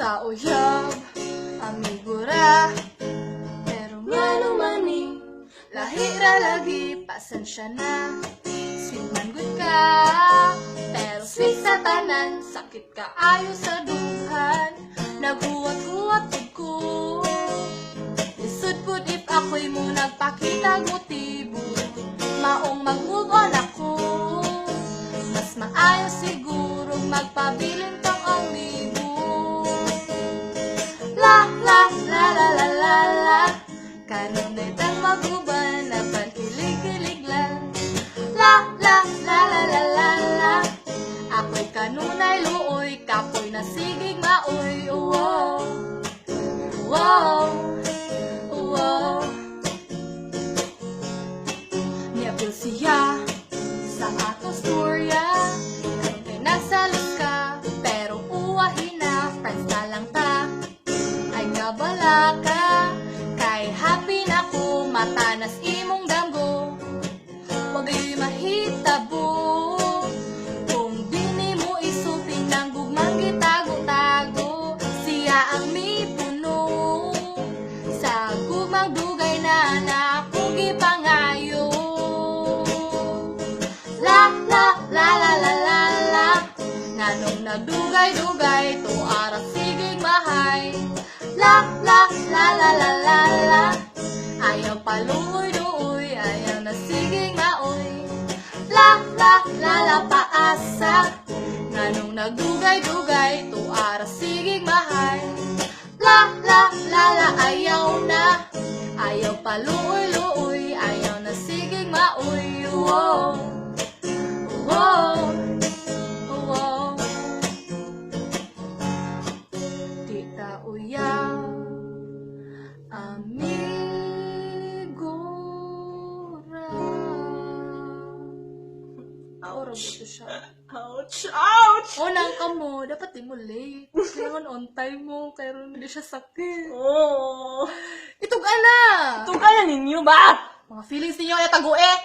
Sa uyab, amigura, pero manumani, lahira lagi, pasensya na. Sweet man good ka, pero sweet sa tanan, sakit ka ayo sa duhan, naghuwat-huwat ko. Lisod pud if ako'y mo nagpakita motibo, maong mag-move on ako. Mas maayo siguro magpabilin tong ang libo. La la la la la la la, kanunay tang maguban na pankilig-kilig lang. La la la la la la la, ako'y kanunay luoy, kapoy na sigig maoy. Wow, wow, wow. Niyapil siya sa ato storya, karon kay nagsalos ka, pero uwahin na, friends na lang ta. Ay kabala ka, kay happy na ko, matanas imong damgo. Wag ay mahitabo, kung dini mo isulti ng gugmang gitago-tago. Siya ang mipuno, sa gugmang dugay na akong gipangayo. La la la la la la la, nganong nagdugay-dugay, tuara sigig mahay. La la la la la la la, ayaw paluoy-luoy, ayaw na sigig maoy. La la la la paasa, nganong nagdugay-dugay, tuara sigig mahay. La la la la ayaw na, ayaw paluoy-luoy, ayaw na sigig maoy. Wow, wow, wow. Di ta uyaw, amigura. Aura mo to siya. Ouch! Ouch! Unang ka mo, dapat di mo late. Kailangan on time mo, kaya rin hindi siya sakit. Oh! Itog ana! Ito ka na ninyo ba? Mga feelings ninyo ay tago eh!